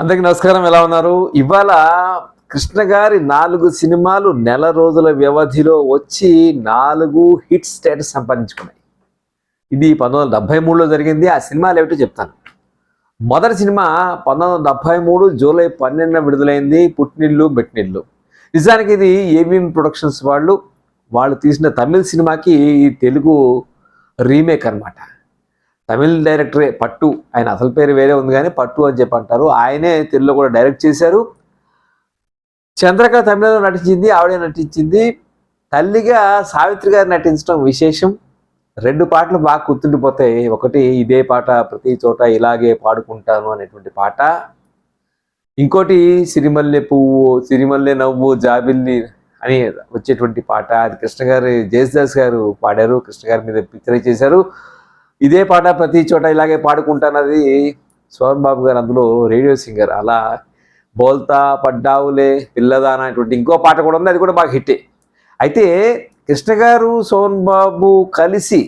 అందరికీ నమస్కారం. ఎలా ఉన్నారు? ఇవాళ కృష్ణ గారి 4 సినిమాలు నెల రోజుల వ్యవధిలో వచ్చి 4 హిట్ స్టేటస్ సంపాదించుకున్నాయి. ఇది 1973లో జరిగింది. ఆ సినిమాలు ఏమిటో చెప్తాను. మొదటి సినిమా 1973 జూలై 12న విడుదలైంది, పుట్టినిల్లు మెట్టినిల్లు. నిజానికి ఇది ఏవిఎం ప్రొడక్షన్స్ వాళ్ళు తీసిన తమిళ సినిమాకి ఈ తెలుగు రీమేక్ అన్నమాట. తమిళ డైరెక్టరే పట్టు, ఆయన అసలు పేరు వేరే ఉంది కానీ పట్టు అని చెప్పి అంటారు. ఆయనే తెలుగులో కూడా డైరెక్ట్ చేశారు. చంద్రక తమిళలో నటించింది, ఆవిడే నటించింది. తల్లిగా సావిత్రి గారు నటించడం విశేషం. 2 పాటలు బాగా గుర్తుండిపోతాయి. ఒకటి ఇదే పాట ప్రతి చోట ఇలాగే పాడుకుంటాను అనేటువంటి పాట, ఇంకోటి సిరిమల్లె పువ్వు సిరిమల్లె నవ్వు జాబిల్లి అని వచ్చేటువంటి పాట. అది కృష్ణ గారు, జేసుదాస్ గారు పాడారు, కృష్ణ గారి మీద పిక్చరైజ్ చేశారు. ఇదే పాట ప్రతి చోట ఇలాగే పాడుకుంటానది సోహన్ బాబు గారు అందులో రేడియో సింగర్. అలా బోల్తా పడ్డావులే పిల్లదా అనేటువంటి ఇంకో పాట కూడా ఉంది, అది కూడా బాగా హిట్టే. అయితే కృష్ణ గారు సోహన్ బాబు కలిసి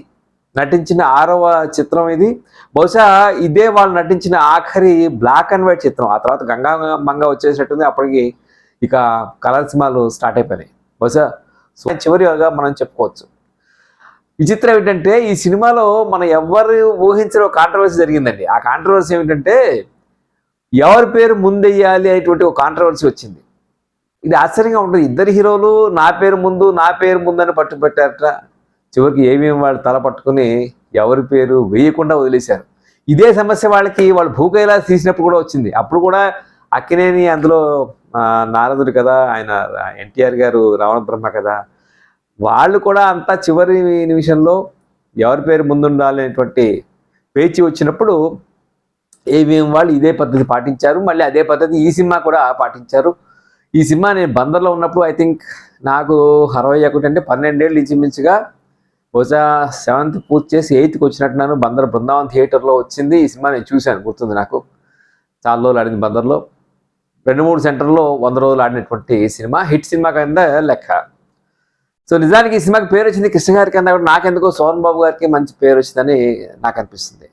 నటించిన 6వ చిత్రం ఇది. బహుశా ఇదే వాళ్ళు నటించిన ఆఖరి బ్లాక్ అండ్ వైట్ చిత్రం. ఆ తర్వాత గంగా మంగ వచ్చేసినట్టుంది. అప్పటికి ఇక కలర్ సినిమాలు స్టార్ట్ అయిపోయినాయి. బహుశా చివరిగా మనం చెప్పుకోవచ్చు. విచిత్రం ఏంటంటే ఈ సినిమాలో మనం ఎవరు ఊహించిన కాంట్రవర్సీ జరిగిందండి. ఆ కాంట్రవర్సీ ఏమిటంటే ఎవరి పేరు ముందెయ్యాలి అనేటువంటి ఒక కాంట్రవర్సీ వచ్చింది. ఇది ఆశ్చర్యంగా ఉంటుంది. ఇద్దరు హీరోలు నా పేరు ముందు అని పట్టుబట్టారట. చివరికి ఏమేమి వాళ్ళు తల పట్టుకుని ఎవరి పేరు వేయకుండా వదిలేశారు. ఇదే సమస్య వాళ్ళు భూకైలాస్ తీసినప్పుడు కూడా వచ్చింది. అప్పుడు కూడా అక్కినేని అందులో నారదుడు కదా, ఆయన ఎన్టీఆర్ గారు రావణ బ్రహ్మ కదా, వాళ్ళు కూడా అంతా చివరి నిమిషంలో ఎవరి పేరు ముందుండాలి అనేటువంటి పేచి వచ్చినప్పుడు ఏవిఎం వాళ్ళు ఇదే పద్ధతి పాటించారు. మళ్ళీ అదే పద్ధతి ఈ సినిమా కూడా పాటించారు. ఈ సినిమా నేను బందర్లో ఉన్నప్పుడు ఐ థింక్ నాకు 61 అంటే 12 ఏళ్ళు ఇంచుమించుగా, బహుశా 7th పూర్తి చేసి 8th వచ్చినట్టున్నాను. బందర్ బృందావన్ థియేటర్లో వచ్చింది ఈ సినిమా. నేను చూశాను, గుర్తుంది నాకు. చాలా రోజులు ఆడింది బందర్లో. 2-3 సెంటర్లో 100 రోజులు ఆడినటువంటి సినిమా, హిట్ సినిమా కింద లెక్క. సో నిజానికి ఈ సినిమాకి పేరు వచ్చింది కృష్ణ గారికి అన్నా కూడా నాకెందుకో సోహన్ బాబు గారికి మంచి పేరు వచ్చిందని నాకు అనిపిస్తుంది.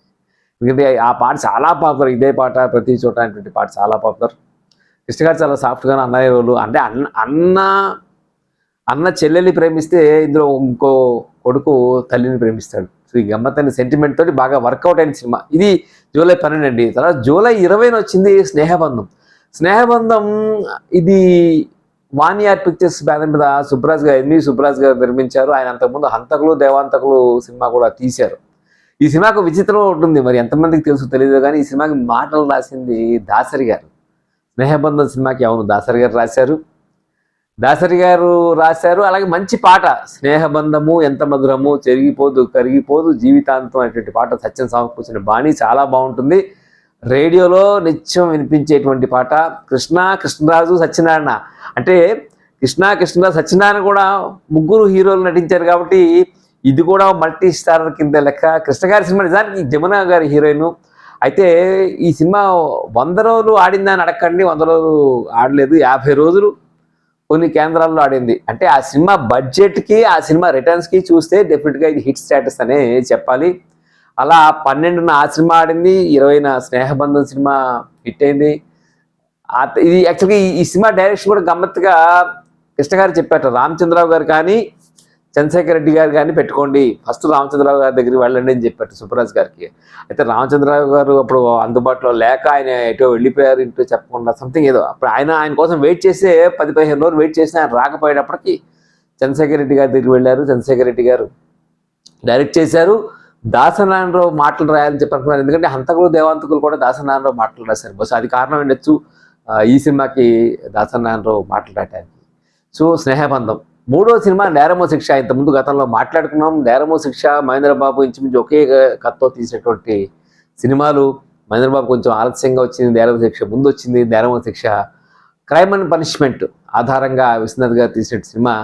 ఎందుకంటే ఆ పాట చాలా పాపులర్. ఇదే పాట ప్రతి చోట అనేటువంటి పాట చాలా పాపులర్. కృష్ణ గారు చాలా సాఫ్ట్గానే అన్నయ్య రోలు, అంటే అన్న చెల్లెల్ని ప్రేమిస్తే ఇందులో ఇంకో కొడుకు తల్లిని ప్రేమిస్తాడు. సో ఈ గమ్మత్తైన సెంటిమెంట్ తోటి బాగా వర్కౌట్ అయిన సినిమా ఇది. జూలై 12 అండి. తర్వాత జూలై 20న వచ్చింది స్నేహబంధం. స్నేహబంధం ఇది వాణి ఆర్ట్ పిక్చర్స్ బ్యానర్ మీద సుబ్బరాజ్ గారు నిర్మించారు. ఆయన అంతకుముందు హంతకులు దేవాంతకులు సినిమా కూడా తీశారు. ఈ సినిమాకు విచిత్రం ఉంటుంది, మరి ఎంతమందికి తెలుసు తెలియదు కానీ ఈ సినిమాకి మాటలు రాసింది దాసరి గారు. స్నేహబంధం సినిమాకి అవును దాసరి గారు రాశారు. అలాగే మంచి పాట, స్నేహబంధము ఎంత మధురము చెరిగిపోదు కరిగిపోదు జీవితాంతం అనేటువంటి పాట సత్యం సమకూర్చిన బాణి చాలా బాగుంటుంది. రేడియోలో నిత్యం వినిపించేటువంటి పాట. కృష్ణరాజు సత్యనారాయణ, అంటే కృష్ణరాజు సత్యనారాయణ కూడా ముగ్గురు హీరోలు నటించారు కాబట్టి ఇది కూడా మల్టీ స్టారర్ కింద లెక్క. కృష్ణ గారి సినిమా నిజానికి జమున గారి హీరోయిన్. అయితే ఈ సినిమా 100 రోజులు ఆడిందని అడగండి, 100 రోజులు ఆడలేదు, 50 రోజులు కొన్ని కేంద్రాల్లో ఆడింది. అంటే ఆ సినిమా బడ్జెట్కి ఆ సినిమా రిటర్న్స్కి చూస్తే డెఫినెట్గా ఇది హిట్ స్టేటస్ అనే చెప్పాలి. అలా 12న ఆ సినిమా ఆడింది, 20న స్నేహబంధం సినిమా హిట్ అయింది. ఇది యాక్చువల్గా ఈ సినిమా డైరెక్షన్ కూడా గమ్మత్తుగా కృష్ణ గారు చెప్పారు. రామచంద్రరావు గారు కానీ చంద్రశేఖర్ రెడ్డి గారు కానీ పెట్టుకోండి, ఫస్ట్ రామచంద్రరావు గారి దగ్గరికి వెళ్ళండి అని చెప్పారు సుబ్బరాజ్ గారికి. అయితే రామచంద్రరావు గారు అప్పుడు అందుబాటులో లేక ఆయన ఎటో వెళ్ళిపోయారు, ఇంటో చెప్పకుండా సంథింగ్ ఏదో. అప్పుడు ఆయన కోసం వెయిట్ చేస్తే 10-15 రోజులు వెయిట్ చేసి ఆయన రాకపోయేటప్పటికి చంద్రశేఖర్ రెడ్డి గారి దగ్గరికి వెళ్ళారు. చంద్రశేఖర్ రెడ్డి గారు డైరెక్ట్ చేశారు. దాసనారాయణరావు మాటలు రాయాలని చెప్పారు. ఎందుకంటే హంతకులు దేవాంతకులు కూడా దాసనారాయణరావు మాటలు రాశారు. బస్ అది కారణం ఉండొచ్చు ఈ సినిమాకి దాసనారాయణరావు మాటలు రాయటానికి. సో స్నేహబంధం. 3వ సినిమా నేరమో శిక్ష. ఇంతకుముందు గతంలో మాట్లాడుకున్నాం. నేరమో శిక్ష మహేంద్రబాబు ఇంచుమించు ఒకే కథతో తీసినటువంటి సినిమాలు. మహేంద్రబాబు కొంచెం ఆలస్యంగా వచ్చింది, నేరమో శిక్ష ముందు వచ్చింది. నేరమో శిక్ష క్రైమ్ అండ్ పనిష్మెంట్ ఆధారంగా విశ్వనాథ్ గారు తీసిన సినిమా.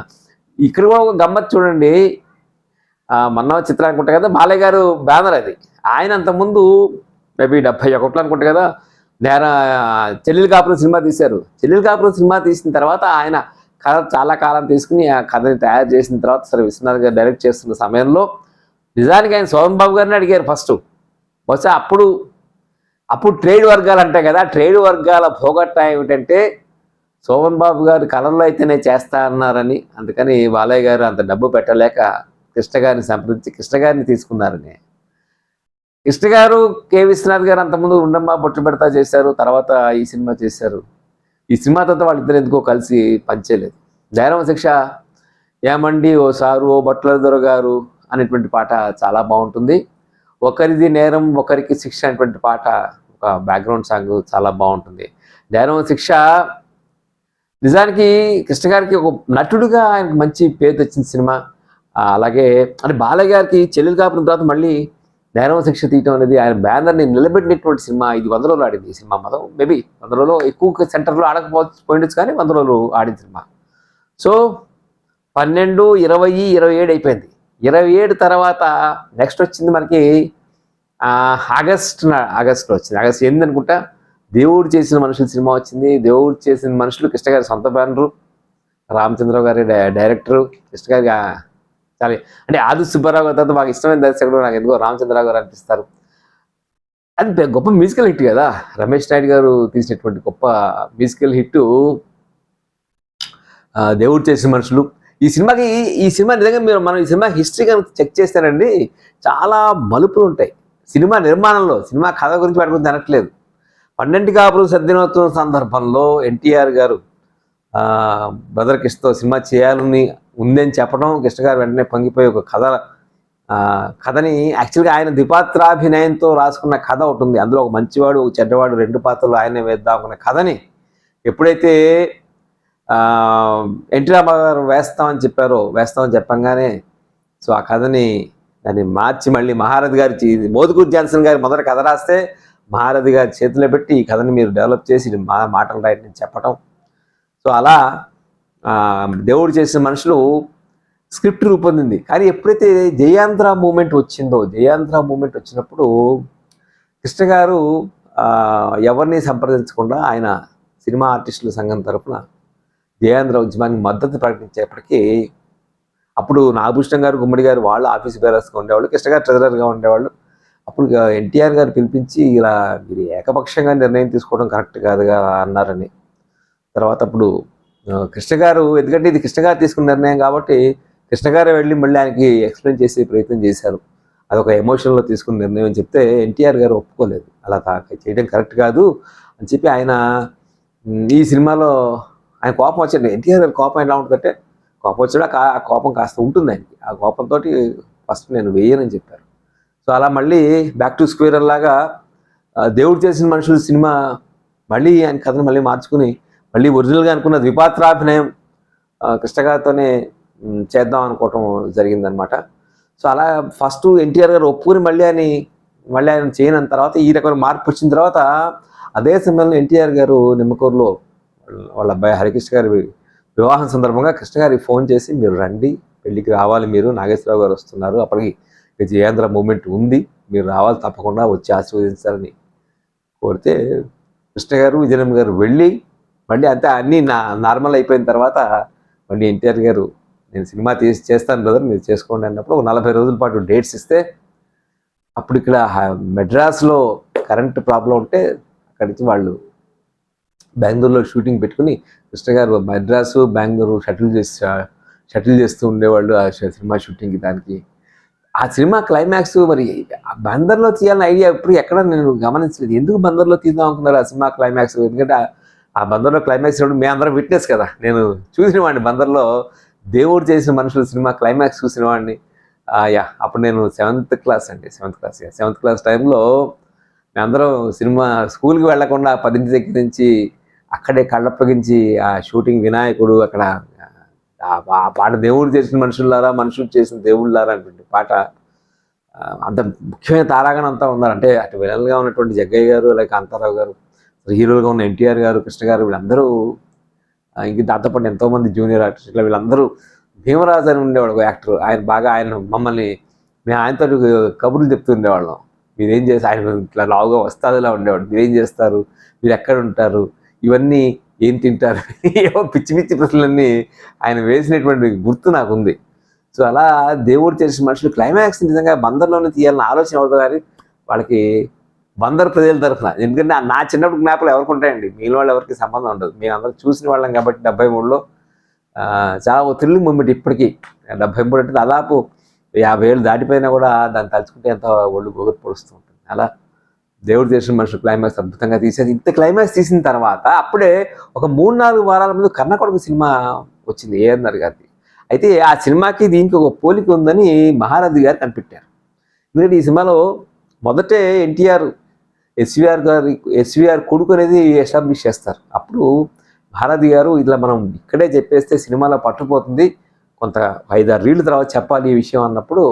ఇక్కడ కూడా ఒక గమ్మత్ చూడండి. మన్నవ చిత్రం అనుకుంటా కదా, బాలయ్య గారు బ్యానర్ అది. ఆయన అంతకుముందు మేబీ 71 అనుకుంటా కదా చెల్లెలు కాపురం సినిమా తీశారు. చెల్లెలు కాపురం సినిమా తీసిన తర్వాత ఆయన కథ చాలా కాలం తీసుకుని ఆ కథని తయారు చేసిన తర్వాత సరే విశ్వనాథ్ గారు డైరెక్ట్ చేస్తున్న సమయంలో నిజానికి ఆయన సోహన్ బాబు గారిని అడిగారు ఫస్ట్. బహుశా అప్పుడు అప్పుడు ట్రేడ్ వర్గాలు అంటాయి కదా, ట్రేడ్ వర్గాల పోగొట్ట ఏమిటంటే శోభన్ బాబు గారు కలర్లో అయితేనే చేస్తా అన్నారని, అందుకని బాలయ్య గారు అంత డబ్బు పెట్టలేక కృష్ణ గారిని సంప్రదించి కృష్ణ గారిని తీసుకున్నారని. కృష్ణ గారు, కె విశ్వనాథ్ గారు అంతకుముందు ఉండమ్మ బొట్టు పెడతా చేశారు, తర్వాత ఈ సినిమా చేశారు. ఈ సినిమా తర్వాత వాళ్ళిద్దరు ఎందుకో కలిసి పనిచేయలేదు. జయరామ శిక్ష ఏమండి ఓ సారు ఓ బట్ల దొర గారు అనేటువంటి పాట చాలా బాగుంటుంది. ఒకరిది నేరం ఒకరికి శిక్ష అనేటువంటి పాట, ఒక బ్యాక్గ్రౌండ్ సాంగ్ చాలా బాగుంటుంది. జయరామ శిక్ష నిజానికి కృష్ణ గారికి ఒక నటుడుగా ఆయనకు మంచి పేరు తెచ్చిన సినిమా. అలాగే అంటే బాలయ్య గారికి చెల్లెలు కాపురం తర్వాత మళ్ళీ నేరం శిక్ష తీయటం అనేది ఆయన బ్యానర్ని నిలబెట్టినటువంటి సినిమా. ఇది 100 రోజులు ఆడింది ఈ సినిమా. మొత్తం మేబీ 100 రోజులు ఎక్కువ సెంటర్లో ఆడకపోయిండొచ్చు, కానీ 100 రోజులు ఆడిన సినిమా. సో 12, 20, 27 అయిపోయింది. 27 తర్వాత నెక్స్ట్ వచ్చింది మనకి ఆగస్ట్లో వచ్చింది. ఆగస్ట్ 8 అనుకుంటా దేవుడు చేసిన మనుషులు సినిమా వచ్చింది. దేవుడు చేసిన మనుషులు కృష్ణ గారి సొంత బ్యానరు, రామచంద్రరావు గారి డైరెక్టరు, కృష్ణ గారి చాలా అంటే ఆది సుబ్బారావు గారి తర్వాత మాకు ఇష్టమైన దర్శకుడు నాకు ఎందుకో రామచంద్రరావు గారు అనిపిస్తారు. అది గొప్ప మ్యూజికల్ హిట్ కదా, రమేష్ నాయుడు గారు తీసినటువంటి గొప్ప మ్యూజికల్ హిట్ దేవుడు చేసిన మనుషులు. ఈ సినిమా నిజంగా మనం ఈ సినిమా హిస్టరీ కనుక చెక్ చేస్తారండి, చాలా మలుపులు ఉంటాయి సినిమా నిర్మాణంలో. సినిమా కథ గురించి వాటి గురించి అనట్లేదు. 12 కాపురం సద్దినోత్సవం సందర్భంలో ఎన్టీఆర్ గారు బ్రదర్ కృష్ణతో సినిమా చేయాలని ఉందని చెప్పడం, కృష్ణ గారు వెంటనే పొంగిపోయి ఒక కథని యాక్చువల్గా ఆయన ద్విపాత్రాభినయంతో రాసుకున్న కథ ఒకటి ఉంది. అందులో ఒక మంచివాడు ఒక చెడ్డవాడు 2 పాత్రలు ఆయనే వేద్దాం అనుకున్న కథని ఎప్పుడైతే ఎన్టీ రామారావు గారు వేస్తామని చెప్పంగానే సో ఆ కథని దాన్ని మార్చి మళ్ళీ మహారథి గారి మోదుకూరి జాన్సన్ గారి మొదటి కథ రాస్తే మహారథి గారి చేతిలో పెట్టి ఈ కథని మీరు డెవలప్ చేసి మాటలు రాయటని చెప్పటం. సో అలా దేవుడు చేసిన మనుషులు స్క్రిప్ట్ రూపొందింది. కానీ ఎప్పుడైతే జయాంధ్ర మూమెంట్ వచ్చినప్పుడు కృష్ణ గారు ఎవరిని సంప్రదించకుండా ఆయన సినిమా ఆర్టిస్టుల సంఘం తరఫున జయాంధ్ర ఉద్యమానికి మద్దతు ప్రకటించేప్పటికీ అప్పుడు నాగభూషణం గారు, గుమ్మడి గారు వాళ్ళు ఆఫీస్ బేరర్స్గా ఉండేవాళ్ళు, కృష్ణ గారు ట్రెజరర్గా ఉండేవాళ్ళు. అప్పుడు ఎన్టీఆర్ గారు పిలిపించి ఇలా మీరు ఏకపక్షంగా నిర్ణయం తీసుకోవడం కరెక్ట్ కాదుగా అన్నారని. తర్వాత అప్పుడు కృష్ణ గారు, ఎందుకంటే ఇది కృష్ణ గారు తీసుకున్న నిర్ణయం కాబట్టి కృష్ణ గారు వెళ్ళి మళ్ళీ ఆయనకి ఎక్స్ప్లెయిన్ చేసే ప్రయత్నం చేశారు. అదొక ఎమోషన్లో తీసుకున్న నిర్ణయం అని చెప్తే ఎన్టీఆర్ గారు ఒప్పుకోలేదు, అలా చేయడం కరెక్ట్ కాదు అని చెప్పి ఆయన ఈ సినిమాలో ఆయన కోపం వచ్చాడు. ఎన్టీఆర్ గారి కోపం ఎలా ఉంటుందంటే, కోపం వచ్చాడు ఆ కోపం కాస్త ఉంటుంది ఆయనకి. ఆ కోపంతో ఫస్ట్ నేను వేయనని చెప్పారు. సో అలా మళ్ళీ బ్యాక్ టు స్క్వేర్ లాగా దేవుడు చేసిన మనుషులు సినిమా మళ్ళీ ఆయన కథను మళ్ళీ మార్చుకుని మళ్ళీ ఒరిజినల్గా అనుకున్న ద్విపాత్రాభినయం కృష్ణ గారితోనే చేద్దాం అనుకోవటం జరిగిందనమాట. సో అలా ఫస్ట్ ఎన్టీఆర్ గారు ఒప్పుకుని మళ్ళీ ఆయన చేయని తర్వాత ఈ రకమైన మార్పు వచ్చిన తర్వాత అదే సమయంలో ఎన్టీఆర్ గారు నిమ్మకూరులో వాళ్ళ అబ్బాయి హరికృష్ణ గారి వివాహం సందర్భంగా కృష్ణ గారికి ఫోన్ చేసి మీరు రండి, పెళ్ళికి రావాలి, మీరు నాగేశ్వరరావు గారు వస్తున్నారు, అప్పటికి జయాంధ్ర మూమెంట్ ఉంది, మీరు రావాలి, తప్పకుండా వచ్చి ఆశీర్వదించాలని కోరితే కృష్ణ గారు విజయనగరం గారు వెళ్ళి మళ్ళీ అంతే అన్నీ నార్మల్ అయిపోయిన తర్వాత మళ్ళీ ఎన్టీఆర్ గారు నేను సినిమా చేస్తాను బ్రదర్ మీరు చేసుకోండి అన్నప్పుడు 40 రోజుల పాటు డేట్స్ ఇస్తే అప్పుడు ఇక్కడ మెడ్రాస్లో కరెంట్ ప్రాబ్లం ఉంటే అక్కడి నుంచి వాళ్ళు బెంగళూరులో షూటింగ్ పెట్టుకుని కృష్ణ గారు మద్రాసు బెంగళూరు షటిల్ చేస్తూ ఉండేవాళ్ళు ఆ సినిమా షూటింగ్కి. దానికి ఆ సినిమా క్లైమాక్స్ మరి బందర్లో తీయాలని ఐడియా ఇప్పుడు ఎక్కడ నేను గమనించలేదు. ఎందుకు బందర్లో తీద్దాం అనుకున్నారు ఆ సినిమా క్లైమాక్స్? ఎందుకంటే ఆ బందర్లో క్లైమాక్స్ మేము అందరం విట్నెస్ కదా, నేను చూసిన వాడిని బందర్లో దేవుడు చేసిన మనుషుల సినిమా క్లైమాక్స్ చూసిన వాడిని. అప్పుడు నేను 7th క్లాస్ టైంలో మేమందరం సినిమా స్కూల్కి వెళ్లకుండా 10 దగ్గర నుంచి అక్కడే కళ్ళప్పగించి ఆ షూటింగ్ వినాయకుడు అక్కడ ఆ పాట దేవుడు చేసిన మనుషులు చేసిన దేవుళ్ళారా అనేటువంటి పాట అంత ముఖ్యమైన తారాగణం అంతా ఉన్నారు. అంటే అటు విలన్గా ఉన్నటువంటి జగ్గయ్య గారు, లేక అంతారావు గారు, హీరోలుగా ఉన్న ఎన్టీఆర్ గారు, కృష్ణ గారు, వీళ్ళందరూ ఇంక దాంతోపాటు ఎంతోమంది జూనియర్ ఆర్టిస్టులు వీళ్ళందరూ. భీమరాజు అని ఉండేవాడు ఒక యాక్టర్, ఆయన మమ్మల్ని మేము ఆయనతో కబుర్లు చెప్తూ ఉండేవాళ్ళం. మీరేం చేస్తారు, ఆయన ఇట్లా లావుగా వస్తాదిలా ఉండేవాడు, మీరేం చేస్తారు, మీరు ఎక్కడ ఉంటారు, ఇవన్నీ ఏం తింటారు, ఏవో పిచ్చి ప్రశ్నలన్నీ ఆయన వేసినటువంటి గుర్తు నాకు ఉంది. సో అలా దేవుడు చేసిన మనుషులు క్లైమాక్స్ నిజంగా బందర్లోనే తీయాలని ఆలోచన అవుతుంది, కానీ వాళ్ళకి బందర్ ప్రజల తరఫున. ఎందుకంటే నా చిన్నప్పుడు జ్ఞాపకాలు ఎవరికి ఉంటాయండి, మిగిలిన వాళ్ళు ఎవరికి సంబంధం ఉండదు. మేము అందరం చూసిన వాళ్ళం కాబట్టి 73లో చాలా ఒక థ్రిల్లింగ్ మూమెంట్ ఇప్పటికీ. 73 అంటే దాదాపు 50 ఏళ్ళు దాటిపోయినా కూడా దాన్ని తలుచుకుంటే ఎంత ఒళ్ళు గొగరు పొడుస్తూ ఉంటుంది. అలా దేవుడు చేసిన మనుషులు క్లైమాక్స్ అద్భుతంగా తీసేది. ఇంత క్లైమాక్స్ తీసిన తర్వాత అప్పుడే ఒక 3-4 వారాల ముందు కన్నకొడుకు సినిమా వచ్చింది ఏఎన్ఆర్ గారిది. అయితే ఆ సినిమాకి దీనికి ఒక పోలిక ఉందని మహారథి గారు కనిపెట్టారు. ఎందుకంటే ఈ సినిమాలో మొదటే ఎన్టీఆర్ ఎస్విఆర్ కొడుకు అనేది ఎస్టాబ్లిష్ చేస్తారు. అప్పుడు మహారథి గారు ఇట్లా మనం ఇక్కడే చెప్పేస్తే సినిమాలో పట్టుపోతుంది, కొంత 5-6 రీళ్ళ తర్వాత చెప్పాలి ఈ విషయం అన్నప్పుడు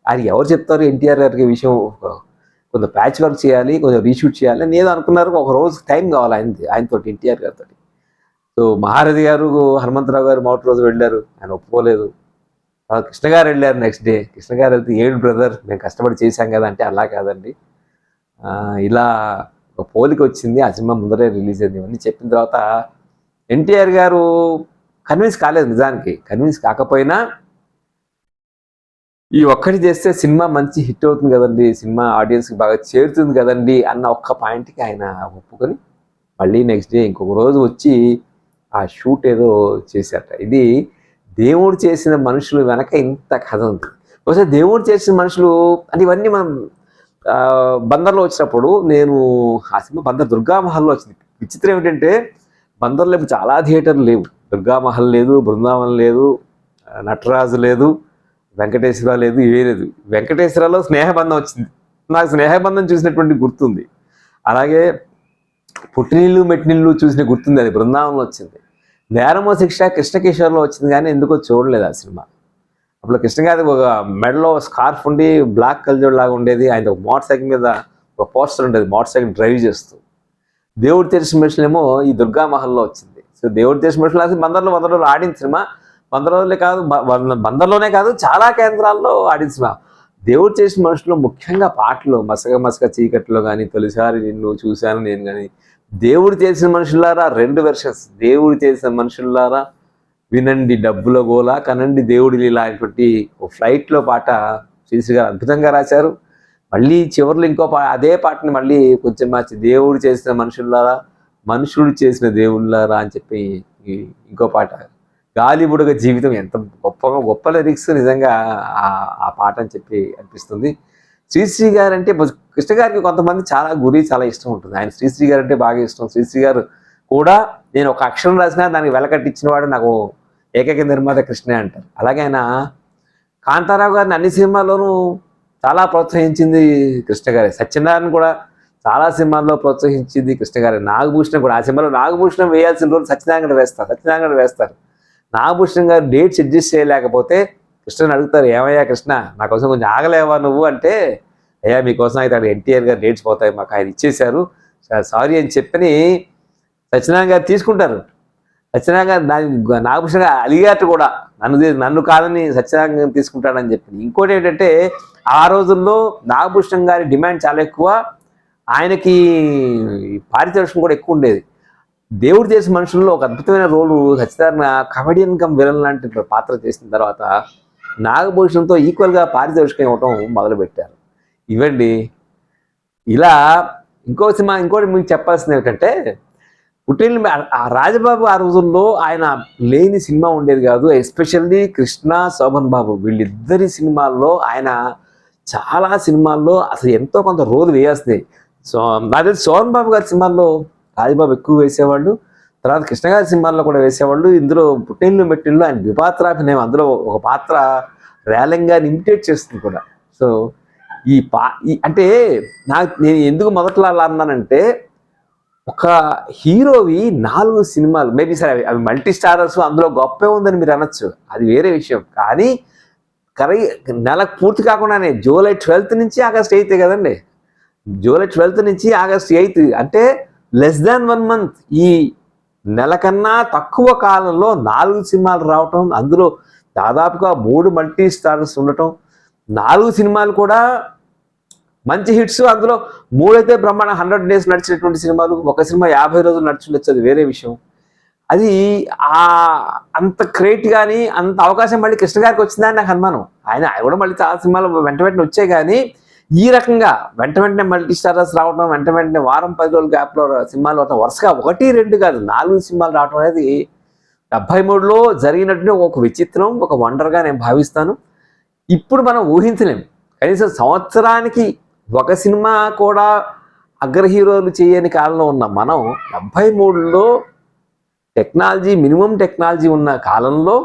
ఆయన ఎవరు చెప్తారు ఎన్టీఆర్ గారికి ఈ విషయం, కొంత ప్యాచ్ వర్క్ చేయాలి, కొంచెం రీషూట్ చేయాలి అని ఏదో అనుకున్నారు. ఒక రోజు టైం కావాలి ఆయనతో ఎన్టీఆర్ గారితో. సో మహారథి గారు హనుమంతరావు గారు మొదటి రోజు వెళ్ళారు, ఆయన ఒప్పుకోలేదు. కృష్ణ గారు వెళ్ళారు నెక్స్ట్ డే. కృష్ణ గారు వెళ్తే ఏడు బ్రదర్ మేము కష్టపడి చేశాం కదా అంటే అలా కాదండి, ఇలా ఒక పోలిక వచ్చింది, ఆ సినిమా ముందరే రిలీజ్ అయింది. ఇవన్నీ చెప్పిన తర్వాత ఎన్టీఆర్ గారు కన్విన్స్ కాలేదు. నిజానికి కన్విన్స్ కాకపోయినా ఈ ఒక్కటి చేస్తే సినిమా మంచి హిట్ అవుతుంది కదండి, సినిమా ఆడియన్స్కి బాగా చేరుతుంది కదండి అన్న ఒక్క పాయింట్కి ఆయన ఒప్పుకొని మళ్ళీ నెక్స్ట్ డే ఇంకొక రోజు వచ్చి ఆ షూట్ ఏదో చేశారట. ఇది దేవుడు చేసిన మనుషులు వెనక ఇంత కథ ఉంది. ఒకసారి దేవుడు చేసిన మనుషులు అంటే ఇవన్నీ మనం బందర్లో వచ్చినప్పుడు, నేను ఆ సినిమా బందర్ దుర్గామహల్లో వచ్చింది. విచిత్రం ఏమిటంటే బందర్లో ఇప్పుడు చాలా థియేటర్లు లేవు. దుర్గామహల్ లేదు, బృందావనం లేదు, నటరాజు లేదు, వెంకటేశ్వర లేదు, ఇవే లేదు. వెంకటేశ్వరలో స్నేహబంధం వచ్చింది, నాకు స్నేహబంధం చూసినటువంటి గుర్తుంది. అలాగే పుట్టినీళ్ళు మెట్టినీళ్ళు చూసిన గుర్తుంది, అది బృందావనంలో వచ్చింది. నేరమో శిక్ష కృష్ణకిషోర్లో వచ్చింది, కానీ ఎందుకో చూడలేదు ఆ సినిమా. అప్పుడు కృష్ణ గారి ఒక మెడలో స్కార్ఫ్ ఉండి బ్లాక్ కల్జోడ్ లాగా ఉండేది, ఆయన ఒక మోటార్ సైకిల్ మీద ఒక పోస్టర్ ఉండేది, మోటార్ సైకిల్ డ్రైవ్ చేస్తూ. దేవుడు తెలిసిన మనుషులు ఏమో ఈ దుర్గామహల్లో వచ్చింది. సో దేవుడు తెలిసిన మనుషులు బందర్లో ఆడిన సినిమా. బందర్లోనే కాదు చాలా కేంద్రాల్లో ఆడిన సినిమా. దేవుడు చేసిన మనుషులు ముఖ్యంగా పాటలు మసక చీకట్లో కానీ, తొలిసారి నిన్ను చూశాను నేను కానీ, దేవుడు చేసిన మనుషులారా 2 వెర్షన్స్, దేవుడు చేసిన మనుషులారా వినండి డబ్బుల గోల కనండి దేవుడి లీలా అనేటువంటి ఒక ఫ్లైట్లో పాట శ్రీశ్రీ గారు అద్భుతంగా రాశారు. మళ్ళీ చివరిలో ఇంకో అదే పాటని మళ్ళీ కొంచెం మార్చి దేవుడు చేసిన మనుషులారా మనుషుడు చేసిన దేవుళ్ళారా అని చెప్పి ఇంకో పాట, గాలి బుడగ జీవితం. ఎంత గొప్ప లిరిక్స్ నిజంగా ఆ పాట అని చెప్పి అనిపిస్తుంది. శ్రీశ్రీ గారు అంటే కృష్ణ గారికి కొంతమంది చాలా ఇష్టం ఉంటుంది. ఆయన శ్రీశ్రీ గారు అంటే బాగా ఇష్టం. శ్రీశ్రీ గారు కూడా నేను ఒక అక్షరం రాసినా దానికి వెలకట్టించిన వాడు నాకు ఏకైక నిర్మాత కృష్ణే అంటారు. అలాగే ఆయన కాంతారావు గారిని అన్ని సినిమాల్లోనూ చాలా ప్రోత్సహించింది కృష్ణ గారే. సత్యనారాయణ కూడా చాలా సినిమాల్లో ప్రోత్సహించింది కృష్ణ గారే. నాగభూషణం కూడా, ఆ సినిమాలో నాగభూషణం వేయాల్సిన రోజు సత్యనారాయణ వేస్తారు. నాగభూషణం గారు డేట్స్ అడ్జస్ట్ చేయలేకపోతే కృష్ణని అడుగుతారు, ఏమయ్యా కృష్ణ నా కోసం కొంచెం ఆగలేవా నువ్వు అంటే, అయ్యా మీకోసం అయితే అక్కడ ఎన్టీఆర్ గారు డేట్స్ పోతాయి, మాకు ఆయన ఇచ్చేశారు, సారీ అని చెప్పని సత్యనారాయణ గారు తీసుకుంటారు. సత్యనారాయణ గారు నాగభూషణ్ గారు అలిగారు కూడా, నన్ను కాదని సత్యనారాయణ గారు తీసుకుంటాడని చెప్పి. ఇంకోటి ఏంటంటే ఆ రోజుల్లో నాగభూషణం గారి డిమాండ్ చాలా ఎక్కువ, ఆయనకి పారితోషికం కూడా ఎక్కువ ఉండేది. దేవుడు చేసిన మనుషుల్లో ఒక అద్భుతమైన రోలు సత్యనారాయణ కమెడియన్ కమ్ విలన్ లాంటి పాత్ర చేసిన తర్వాత నాగభూషణంతో ఈక్వల్గా పారితోషికం ఇవ్వటం మొదలుపెట్టారు. ఇవ్వండి ఇలా ఇంకోటి మీకు చెప్పాల్సింది ఏంటంటే, పుట్టిన రాజబాబు ఆ రోజుల్లో ఆయన లేని సినిమా ఉండేది కాదు. ఎస్పెషల్లీ కృష్ణ, శోభన్ బాబు వీళ్ళిద్దరి సినిమాల్లో ఆయన చాలా సినిమాల్లో అసలు ఎంతో కొంత రోల్ వేయాల్సింది. నాకు తెలిసి శోభన్ బాబు గారి సినిమాల్లో రాజబాబు ఎక్కువ వేసేవాళ్ళు, తర్వాత కృష్ణ గారి సినిమాల్లో కూడా వేసేవాళ్ళు. ఇందులో పుట్టిల్లు మెట్టిల్లు ఆయన విపాత్రాభినయం, అందులో ఒక పాత్ర రేలంగా ఇమిటేట్ చేస్తుంది కూడా. సో అంటే నేను ఎందుకు మొదట్లో అలా అన్నానంటే, ఒక హీరోవి 4 సినిమాలు మేబీ సరే అవి మల్టీ స్టారర్స్, అందులో గొప్పే ఉందని మీరు అనొచ్చు, అది వేరే విషయం. కానీ నెలకు పూర్తి కాకుండానే జూలై 12th నుంచి ఆగస్ట్ 8th కదండి, జూలై 12th నుంచి ఆగస్ట్ 8th అంటే లెస్ దాన్ 1 month, ఈ నెల కన్నా తక్కువ కాలంలో 4 సినిమాలు రావటం, అందులో దాదాపుగా 3 మల్టీ స్టారర్స్ ఉండటం, 4 సినిమాలు కూడా మంచి హిట్స్. అందులో 3 అయితే బ్రహ్మాండ 100 days నడిచినటువంటి సినిమాలు, ఒక సినిమా 50 రోజులు నడిచిండొచ్చు, అది వేరే విషయం. అది అంత క్రేట్ కానీ అంత అవకాశం మళ్ళీ కృష్ణ గారికి వచ్చిందని నాకు అనుమానం. ఆయన కూడా మళ్ళీ చాలా సినిమాలు వెంట వచ్చాయి, కానీ ఈ రకంగా వెంటనే మల్టీ స్టారర్స్ రావడం, వెంటనే వారం 10 రోజుల గ్యాప్లో సినిమాలు రావడం, వరుసగా 1, 2 కాదు 4 సినిమాలు రావడం అనేది 73లో జరిగినట్టు ఒక విచిత్రం, ఒక వండర్గా నేను భావిస్తాను. ఇప్పుడు మనం ఊహించలేం. కనీసం సంవత్సరానికి ఒక సినిమా కూడా అగ్ర హీరోలు చేయని కాలంలో ఉన్న మనం 73లో టెక్నాలజీ, మినిమం టెక్నాలజీ ఉన్న కాలంలో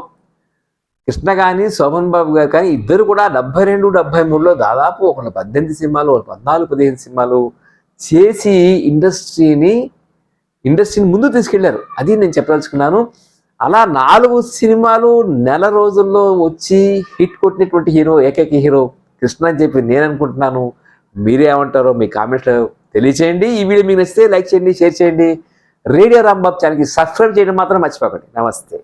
కృష్ణ కానీ శోభన్ బాబు గారు కానీ ఇద్దరు కూడా 72, 73లో దాదాపు ఒక 18 సినిమాలు, 14, 15 సినిమాలు చేసి ఇండస్ట్రీని ముందు తీసుకెళ్లారు. అది నేను చెప్పదలుచుకున్నాను. అలా 4 సినిమాలు నెల రోజుల్లో వచ్చి హిట్ కొట్టినటువంటి ఏకైక హీరో కృష్ణ అని చెప్పి నేను అనుకుంటున్నాను. మీరేమంటారో మీ కామెంట్స్లో తెలియచేయండి. ఈ వీడియో మీకు నచ్చితే లైక్ చేయండి, షేర్ చేయండి. రేడియో రాంబాబు ఛానల్కి సబ్స్క్రైబ్ చేయడం మాత్రం మర్చిపోకండి. నమస్తే.